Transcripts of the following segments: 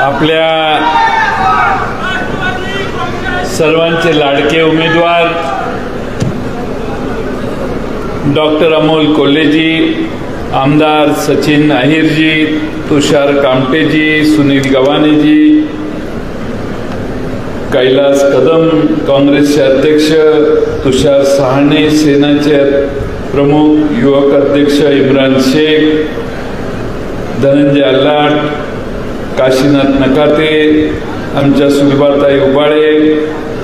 आपल्या सर्वांचे लाडके उमेदवार डॉक्टर अमोल कोल्हेजी, आमदार सचिन अहिरजी, तुषार कामटेजी, सुनील गव्हाणेजी, कैलास कदम काँग्रेसचे अध्यक्ष, तुषार सहाणे सेनाचे प्रमुख, युवक अध्यक्ष इम्रान शेख, धनंजय अल्लाट, काशीनाथ नकाते, आमच्या सुलभाताई उबाळे,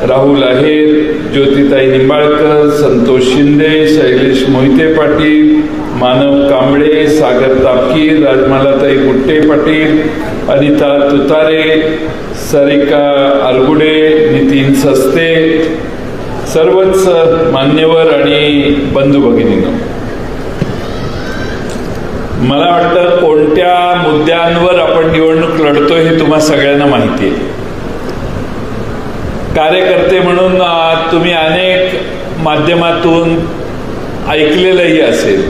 राहुल आहेर, ज्योतिताई निंबाळकर, संतोष शिंदे, शैलेश मोहिते पाटील, मानव कांबळे, सागर तापकीर, राजमालाताई गुट्टे पाटील, अनिता तुतारे, सरिका आरगुडे, नितीन सस्ते, सर्वच मान्यवर आणि बंधू भगिनींनो, मला वाटतं कोणत्या मुद्द्यांवर आपण निवडणूक लढतोय हे तुम्हा सगळ्यांना माहिती आहे. कार्यकर्ते म्हणून तुम्ही अनेक माध्यमातून ऐकलेलंही असेल.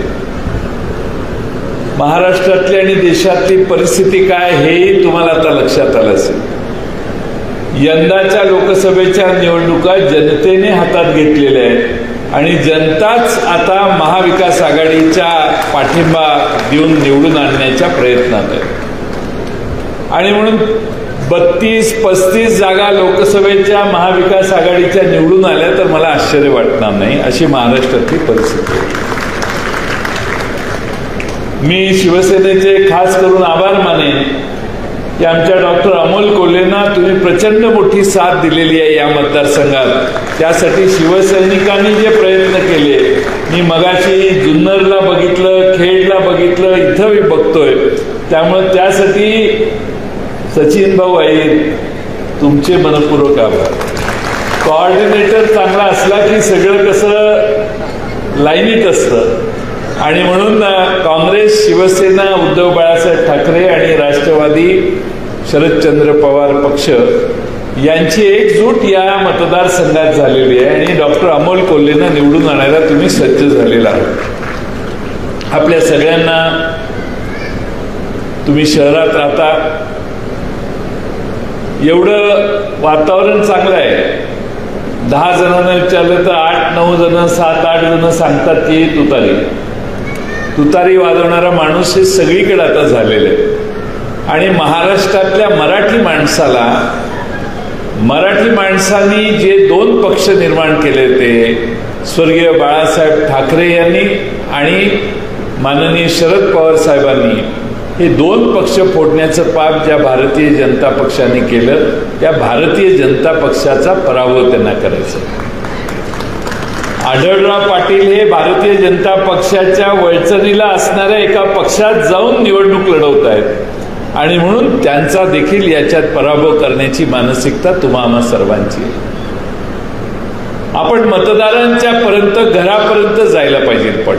महाराष्ट्रातली आणि देशातली परिस्थिती काय हेही तुम्हाला आता लक्षात आलं असेल. यंदाच्या लोकसभेच्या निवडणुका जनतेने हातात घेतलेल्या आहेत आणि जनताच आता महाविकास आघाडीच्या पाठिंबा देऊन निवडून आणण्याच्या प्रयत्नात आहे. आणि म्हणून 32-35 जागा लोकसभेच्या महाविकास आघाडीच्या निवडून आल्या तर मला आश्चर्य वाटणार नाही, अशी महाराष्ट्रातली परिस्थिती आहे. मी शिवसेनेचे खास करून आभार मानेन की आमच्या डॉक्टर अमोल कोल्हेंना तुम्ही प्रचंड मोठी साथ दिलेली आहे या मतदारसंघात. त्यासाठी शिवसैनिकांनी जे प्रयत्न केले, मी मगाशी जुन्नरला बघितलं, खेडला बघितलं, इथं मी बघतोय. त्यामुळे त्यासाठी सचिन भाऊ आहे, तुमचे मनपूर्वक आभार. कोऑर्डिनेटर चांगला असला की सगळं कसं लाईनीत असतं आणि म्हणून काँग्रेस, शिवसेना, उद्धव बाळासाहेब ठाकरे आणि राष्ट्रवादी शरदचंद्र पवार पक्ष यांची एकजूट या मतदारसंघात झालेली आहे आणि डॉक्टर अमोल कोल्हेंना निवडून आणायला तुम्ही सज्ज झालेला आहात. आपल्या सगळ्यांना, तुम्ही शहरात राहता, एवढं वातावरण चांगलं आहे. 10 जणांना विचारलं तर 8-9 जण, 7-8 जण सांगतात की तुतारी वाजवणारा माणूस हे सगळीकडे आता झालेलं आहे. आणि महाराष्ट्रातल्या मराठी माणसांनी जे 2 पक्ष निर्माण केले ते स्वर्गीय बाळासाहेब ठाकरे यांनी आणि माननीय शरद पवार साहेबांनी, हे 2 पक्ष फोडण्याचं पाप ज्या भारतीय जनता पक्षाने केलं, त्या भारतीय जनता पक्षाचा पराभव त्यांना करायचा. आढळराव पाटील हे भारतीय जनता पक्षाच्या वळचणीला असणाऱ्या एका पक्षात जाऊन निवडणूक लढवत आहेत आणि म्हणून त्यांचा देखील याच्यात पराभव करण्याची मानसिकता तुम्हा आम्हा सर्वांची आहे. आपण मतदारांच्या घरापर्यंत जायला पाहिजे. पण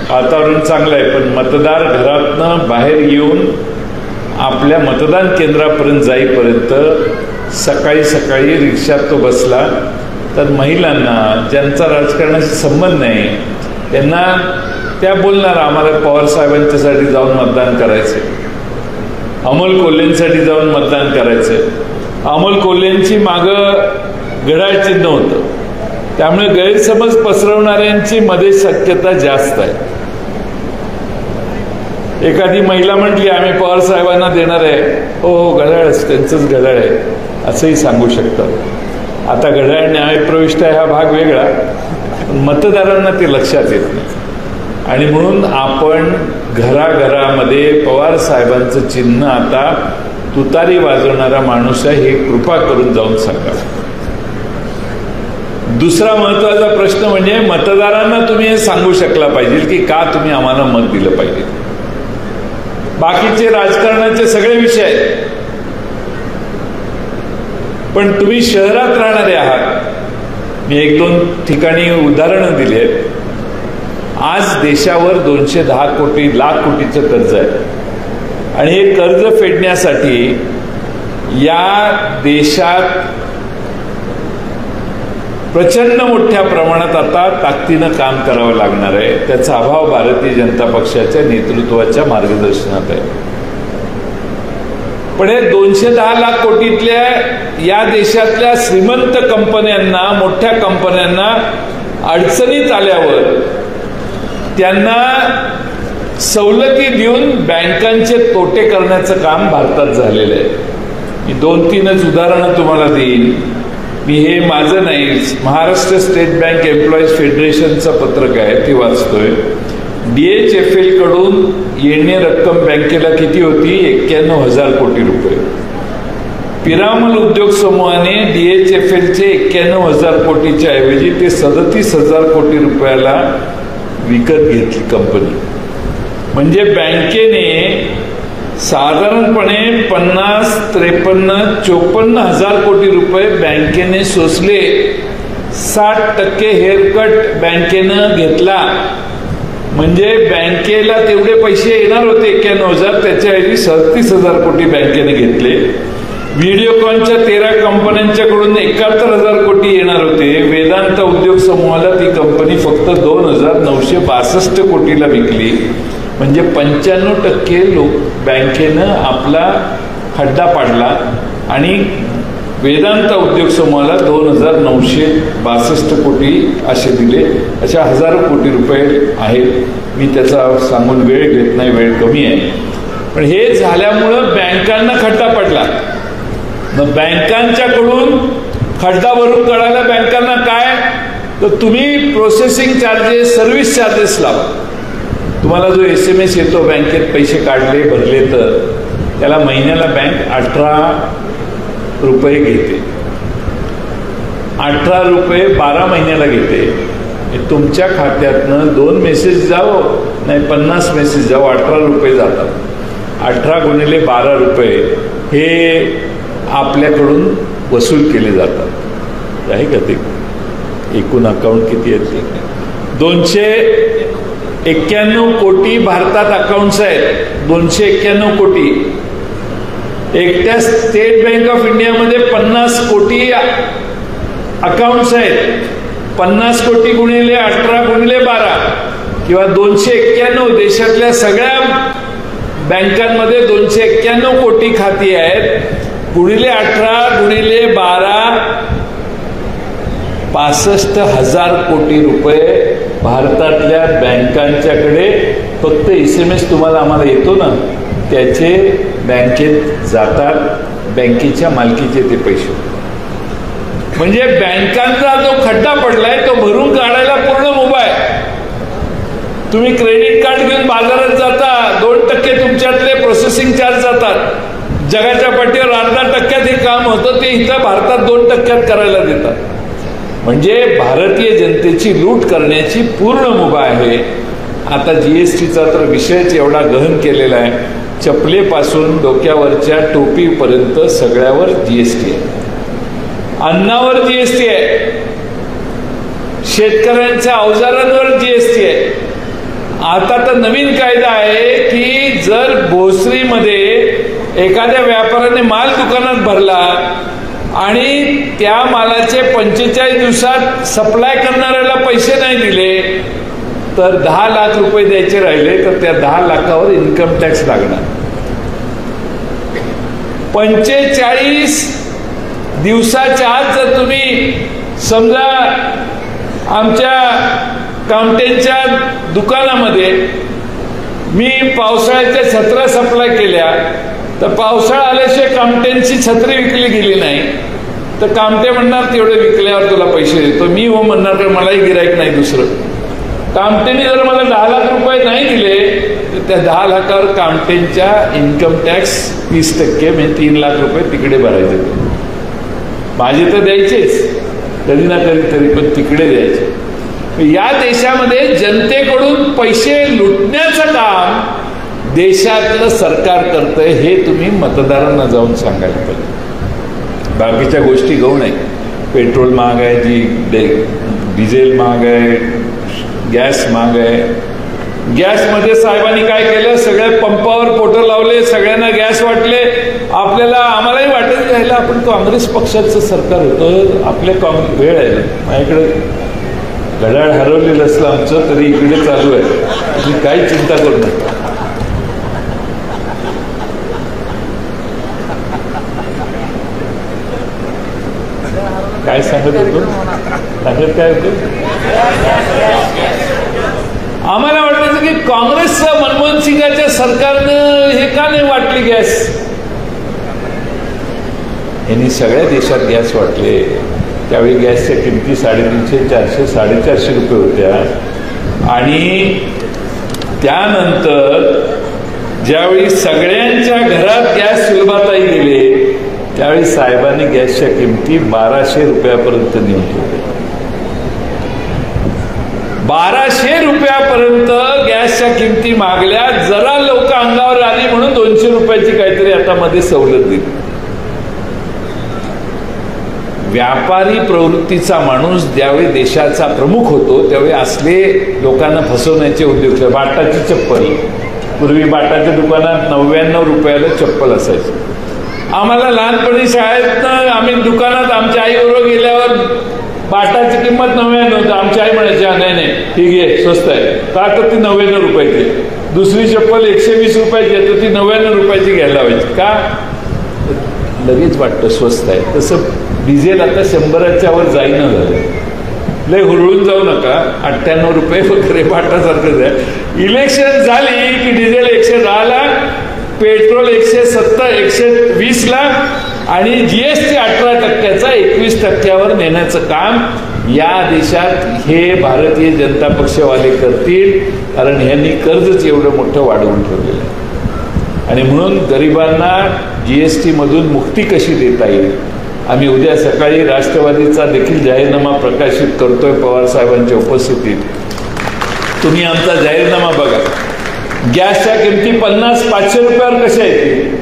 वातावरण चांगलं आहे, पण मतदार घरातनं बाहेर येऊन आपल्या मतदान केंद्रापर्यंत जाईपर्यंत सकाळी रिक्षात तो बसला तर महिलांना, ज्यांचा राजकारणाशी संबंध नाही, त्यांना त्या बोलणार आम्हाला पवार साहेबांच्यासाठी जाऊन मतदान करायचंय, अमोल कोल्हेंसाठी जाऊन मतदान करायचंय. अमोल कोल्हेंची मागं घड्याळ चिन्ह होतं, त्यामुळे गैरसमज पसरवणाऱ्यांची मध्ये शक्यता जास्त आहे. एखादी महिला म्हटली आम्ही पवार साहेबांना देणार आहे, हो घड्याळच, त्यांचंच घड्याळ आहे असंही सांगू शकतात. आता घड्याळ न्यायप्रविष्ट आहे हा भाग वेगळा, मतदारांना ते लक्षात येत नाही. आणि म्हणून आपण घराघरामध्ये पवार साहेबांचं चिन्ह आता तुतारी वाजवणारा माणूस आहे हे कृपा करून जाऊन सांगा. दुसरा महत्वाचा प्रश्न म्हणजे मतदारांना तुम्ही हे सांगू शकला पाहिजे की का तुम्ही आम्हाला मत दिलं पाहिजे. बाकीचे राजकारणाचे सगळे विषय आहेत, पण तुम्ही शहरात राहणारे आहात. मी 1-2 ठिकाणी उदाहरणं दिली आहेत. आज देशावर 210 लाख कोटीचं कर्ज आहे आणि हे कर्ज फेडण्यासाठी या देशात प्रचंड मोठ्या प्रमाणात आता ताकदीनं काम करावं लागणार आहे. त्याचा अभाव भारतीय जनता पक्षाच्या नेतृत्वाच्या मार्गदर्शनात आहे. पण हे 210 लाख कोटीतल्या या देशातल्या श्रीमंत कंपन्यांना, मोठ्या कंपन्यांना अडचणीत आल्यावर त्यांना सवलती देऊन बँकांचे तोटे करण्याचं काम भारतात झालेलं आहे. मी 2-3च उदाहरणं तुम्हाला देईन. मी हे माझं नाही, महाराष्ट्र स्टेट बँक एम्प्लॉईज फेडरेशनचं पत्रक आहे ते वाचतोय. DHFL कडून येणे रक्कम बँकेला किती होती? 91,000 कोटी रुपये. पिरामल उद्योग समूहाने DHFLचे 91,000 कोटीच्या ऐवजी ते 37,000 कोटी रुपयाला विकत घेतली कंपनी. म्हणजे बँकेने साधारणपणे 50, 53, 54,000 कोटी रुपये बँकेने सोसले. 60% हेअरकट बँकेनं घेतला. म्हणजे बँकेला तेवढे पैसे येणार होते 91,000, त्याच्याऐवजी 37,000 कोटी बँकेने घेतले. व्हिडिओकॉनच्या 13 कंपन्यांच्याकडून 71,000 कोटी येणार होते. वेदांत उद्योग समूहाला ती कंपनी फक्त 2,962 कोटीला विकली. म्हणजे 95% लोक बँकेनं आपला खड्डा पाडला आणि वेदांत उद्योग समूहाला 2,962 कोटी असे दिले. अशा हजारो कोटी रुपये आहेत. मी त्याचा सांगून वेळ घेत नाही, वेळ कमी आहे. पण हे झाल्यामुळं बँकांना खड्डा पडला. मग बँकांच्याकडून खड्डा भरून काढायला बँकांना काय, तर तुम्ही प्रोसेसिंग चार्जेस, सर्व्हिस चार्जेस लावा. तुम्हाला जो SMS येतो बँकेत पैसे काढले भरले तर त्याला महिन्याला बँक 18 रुपये घेते. 18 रुपये 12 महिन्याला घेते. तुमच्या खात्यातनं 2 मेसेज जावो नाही 50 मेसेज जावो 18 रुपये जातात. 18 गुणिले 12 रुपये हे आपल्याकडून वसूल केले जातात. आहे का ते? एकूण अकाउंट किती आहेत? 291 कोटी भारतात अकाउंट्स आहेत. 291 कोटी. एकट्या स्टेट बँक ऑफ इंडियामध्ये 50 कोटी अकाउंट्स आहेत. 50 कोटी गुणिले 18 गुणिले 12 किंवा 291. देशातल्या सगळ्या बँकांमध्ये 291 कोटी खाती आहेत. गुणिले 18 गुणिले 12 65,000 कोटी रुपये भारतातल्या बँकांच्याकडे फक्त SMS तुम्हाला आम्हाला येतो ना त्याचे बँकेत जातात. बँकेच्या मालकीचे ते पैसे. म्हणजे बँकांचा जो खड्डा पडलाय तो भरून काढायला पूर्ण मुभा आहे. तुम्ही क्रेडिट कार्ड घेऊन बाजारात जाता, 2% तुमच्यातले प्रोसेसिंग चार्ज जातात. जगाच्या पाठीवर 0.5% हे काम होतं ते इथं भारतात 2% करायला देतात. म्हणजे भारतीय जनतेची लूट करण्याची पूर्ण मुभा आहे. आता GSTचा तर विषयच एवढा गहन केलेला आहे. चपलेपासून डोक्यावरच्या टोपीपर्यंत सगळ्यावर GST आहे. अन्नावर GST आहे. शेतकऱ्यांच्या अवजारांवर GST आहे. आता तर नवीन कायदा आहे की जर भोसरीमध्ये एखाद्या व्यापाऱ्याने माल दुकानात भरला आणि त्या मालाचे 45 दिवसात सप्लाय करणाऱ्याला पैसे नाही दिले तर 10 लाख रुपये द्यायचे राहिले तर त्या 10 लाखावर इन्कम टॅक्स लागणार. 45 दिवसाच्या आत जर तुम्ही समजा आमच्या कामटेंच्या दुकानामध्ये मी पावसाळ्याच्या छत्र्या सप्लाय केल्या तर पावसाळा आल्याशिवाय कामटेंची छत्री विकली गेली नाही तर कामटे म्हणणार तेवढे विकल्यावर तुला पैसे देतो. मी हो म्हणणार तर मलाही गिराईक नाही दुसरं. कामटेने जर मला 10 लाख रुपये नाही दिले तर त्या 10 लाखावर कामटेंच्या इन्कम टॅक्स 30% म्हणजे 3 लाख रुपये तिकडे भरायचे. माझे तर द्यायचेच कधी ना कधीतरी पण तिकडे द्यायचे. या देशामध्ये जनतेकडून पैसे लुटण्याचं काम देशातलं सरकार करतंय हे तुम्ही मतदारांना जाऊन सांगायला पाहिजे. बाकीच्या गोष्टी गौण आहे. पेट्रोल महाग आहे, डिझेल महाग आहे, गॅस महाग आहे. गॅसमध्ये साहेबांनी काय केलं, सगळ्या पंपावर फोटो लावले, सगळ्यांना गॅस वाटले. आम्हालाही वाटत राहिलं आपण काँग्रेस पक्षाचं सरकार होतं, आपल्या वेळ आहे. माझ्याकडे घड्याळ हरवलेलं असलं आमचं तरी इकडे चालू आहे. तुम्ही काही चिंता करू नका. काय सांगत होतो, सांगत काय होतं, आम्हाला वाटायचं की काँग्रेसचं मनमोहन सिंगाच्या सरकारनं हे का नाही वाटली गॅस. यांनी सगळ्या देशात गॅस वाटले. त्यावेळी गॅसच्या किमती 350, 400, 450 रुपये होत्या. आणि त्यानंतर ज्यावेळी सगळ्यांच्या घरात गॅस सुलभाताई गेले त्यावेळी साहेबांनी गॅसच्या किमती 1200 रुपयापर्यंत नेऊन ठेवल्या. 1200 रुपयापर्यंत गॅसच्या किमती मागल्या. जरा लोक अंगावर आली म्हणून 200 रुपयाची काहीतरी आता मध्ये सवलत दिली. व्यापारी प्रवृत्तीचा माणूस ज्यावेळी देशाचा प्रमुख होतो त्यावेळी असले लोकांना फसवण्याचे उद्योग. बाटाची चप्पल, पूर्वी बाटाच्या दुकानात 99 रुपयाला चप्पल असायची. आम्हाला लहानपणी शाळेत आम्ही दुकानात आमच्या आईबरोबर गेल्यावर बाटाची किंमत 99 होती. आमची आई म्हणायची नाही नाही ठीक आहे स्वस्त आहे, का तर ती 99 रुपयाची. दुसरी चप्पल 120 रुपयाची आहे तर ती 99 रुपयाची घ्यायला हवायची. का? लगेच वाटतं स्वस्त आहे. तसं डिझेल आता 100च्या वर जाईना झालं. लय हुरळून जाऊ नका, 98 रुपये वगैरे बाटासारखंच आहे. इलेक्शन झाली की डिझेल 110 ला, पेट्रोल 170, 120 ला आणि जीएसटी 18% 21% नेण्याचं काम या देशात हे भारतीय जनता पक्षवाले करतील. कारण ह्यांनी कर्जच एवढं मोठं वाढवून ठेवलेलं आहे. आणि म्हणून गरिबांना जीएसटी मधून मुक्ती कशी देता येईल. आम्ही उद्या सकाळी राष्ट्रवादीचा देखील जाहीरनामा प्रकाशित करतोय पवार साहेबांच्या उपस्थितीत. तुम्ही आमचा जाहीरनामा बघा. गॅसच्या किमती 50-500 रुपयावर कशा येतील.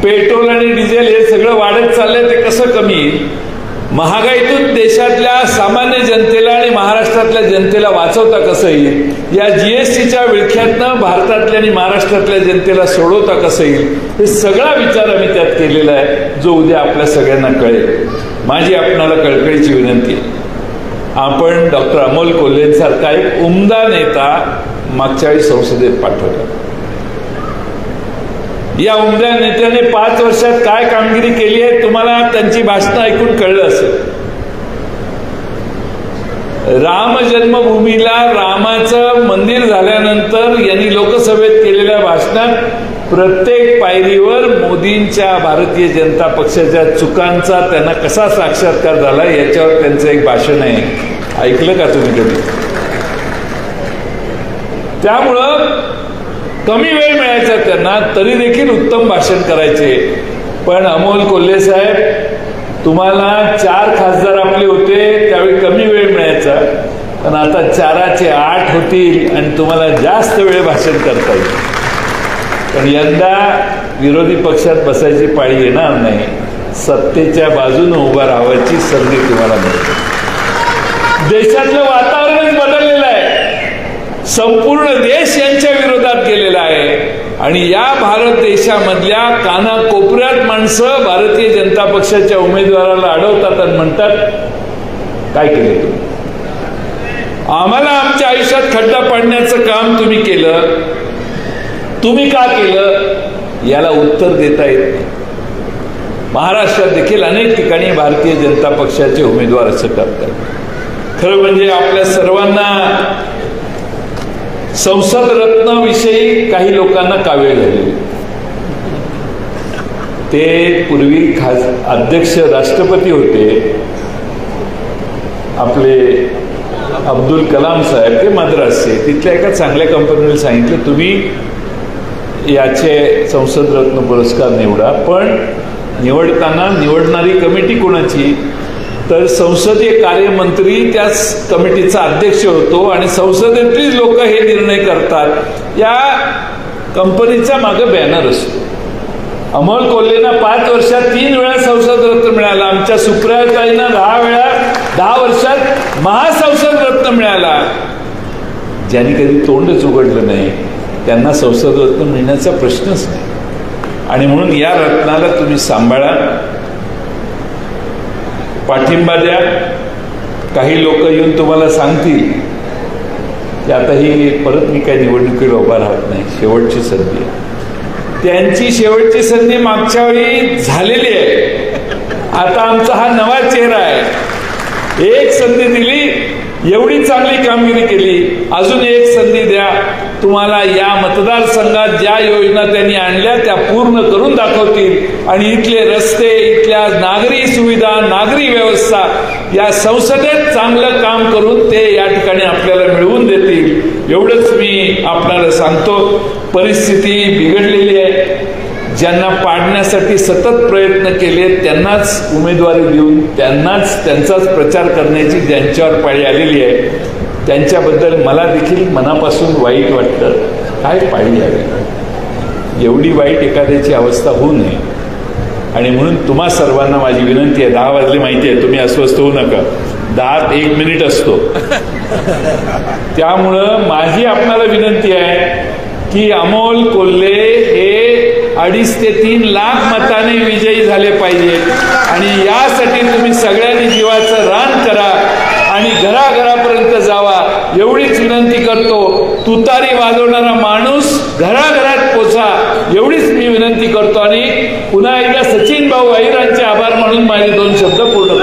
पेट्रोल आणि डिझेल हे सगळं वाढत चाललंय, ते कसं कमी येईल. महागाईतून देशातल्या सामान्य जनतेला आणि महाराष्ट्रातल्या जनतेला वाचवता कसं येईल. या जीएसटीच्या विळख्यातनं भारतातल्या आणि महाराष्ट्रातल्या जनतेला सोडवता कसं येईल. हे सगळा विचार आम्ही त्यात केलेला आहे, जो उद्या आपल्या सगळ्यांना कळेल. माझी आपणाला कळकळीची विनंती आहे, आपण डॉक्टर अमोल कोल्हेंसारखा एक उमदा नेता मागच्या वेळी संसदेत पाठवला. या उमद्या नेत्याने 5 वर्षात काय कामगिरी केली आहे तुम्हाला त्यांची भाषणं ऐकून कळलं असेल. राम जन्मभूमीला रामाचं मंदिर झाल्यानंतर यांनी लोकसभेत केलेल्या भाषणात प्रत्येक पायरीवर मोदींच्या भारतीय जनता पक्षाच्या चुकांचा त्यांना कसा साक्षात्कार झाला याच्यावर त्यांचं एक भाषण आहे. ऐकलं का तुम्ही कधी. त्यामुळं कमी वेळ मिळायचा त्यांना तरी देखील उत्तम भाषण करायचे. पण अमोल कोल्हे साहेब तुम्हाला 4 खासदार आपले होते त्यावेळी कमी वेळ मिळायचा, पण आता 4चे 8 होतील आणि तुम्हाला जास्त वेळ भाषण करता येईल. पण यंदा विरोधी पक्षात बसायची पाळी येणार नाही, सत्तेच्या बाजूने उभा राहायची संधी तुम्हाला मिळते. देशातलं वातावरणच बदललेलं आहे. संपूर्ण देश यांच्या विरोधात गेलेला आहे आणि या भारत देशामधल्या कानाकोपऱ्यात माणसं भारतीय जनता पक्षाच्या उमेदवाराला अडवतात आणि म्हणतात काय केले तुम्ही. आम्हाला आमच्या आयुष्यात खड्डा पाडण्याचं काम तुम्ही केलं, तुम्ही का केलं याला उत्तर देता येत नाही. महाराष्ट्रात देखील अनेक ठिकाणी भारतीय जनता पक्षाचे उमेदवार असं करतात. खरं म्हणजे आपल्या सर्वांना संसद रत्न विषयी काही लोकांना कावेळ झालेली. ते पूर्वी अध्यक्ष राष्ट्रपती होते आपले अब्दुल कलाम साहेब, ते मद्रासचे. तिथल्या एका चांगल्या कंपनीला सांगितलं तुम्ही याचे संसद रत्न पुरस्कार निवडा, पण निवडताना निवडणारी कमिटी कोणाची, तर संसदीय कार्यमंत्री त्याच कमिटीचा अध्यक्ष होतो आणि संसदेतलीच लोक हे निर्णय करतात. या कंपनीचा मागे बॅनर असतो. अमोल कोल्हेंना 5 वर्षात 3 वेळा संसद रत्न मिळाला. आमच्या सुप्रियाताईंना 10 वर्षात महासंसद रत्न मिळाला. ज्यांनी कधी तोंडच उघडलं नाही त्यांना संसद रत्न मिळण्याचा प्रश्नच नाही. आणि म्हणून या रत्नाला तुम्ही सांभाळा, पाठिंबा द्या. काही लोक येऊन तुम्हाला सांगतील की आता ही परत मी काही निवडणुकीला उभा राहत नाही, शेवटची संधी. त्यांची शेवटची संधी मागच्या वेळी झालेली आहे. आता आमचा हा नवा चेहरा आहे. एक संधी दिली, एवढी चांगली कामगिरी केली, अजून एक संधी द्या. तुम्हाला या मतदारसंघात ज्या योजना त्यांनी आणल्या त्या पूर्ण करून दाखवतील आणि इथले रस्ते, इथल्या नागरी सुविधा, नागरी व्यवस्था या संसदेत चांगलं काम करून ते या ठिकाणी आपल्याला मिळवून देतील. एवढंच मी आपल्याला सांगतो. परिस्थिती बिघडलेली आहे. ज्यांना पाडण्यासाठी सतत प्रयत्न केले त्यांनाच उमेदवारी देऊन त्यांचाच प्रचार करण्याची ज्यांच्यावर पाळी आलेली आहे त्यांच्याबद्दल मला देखील मनापासून वाईट वाटतं. काय पाळी आली, एवढी वाईट एखाद्याची अवस्था होऊ नये. आणि म्हणून तुम्हा सर्वांना माझी विनंती आहे, 10 वाजले माहिती आहे, तुम्ही अस्वस्थ होऊ नका. 10 1 मिनिट असतो. त्यामुळं माझी आपणाला विनंती आहे की अमोल कोल्हे हे 2.5 ते 3 लाख मताने विजयी झाले पाहिजे. आणि यासाठी तुम्ही सगळ्यांनी जीवाचं रान करा आणि घराघरापर्यंत जावा एवढीच विनंती करतो. तुतारी वाजवणारा माणूस घराघरात पोचा एवढीच मी विनंती करतो. आणि पुन्हा एकदा सचिन भाऊ अहिरांचे आभार म्हणून माझे 2 शब्द पूर्ण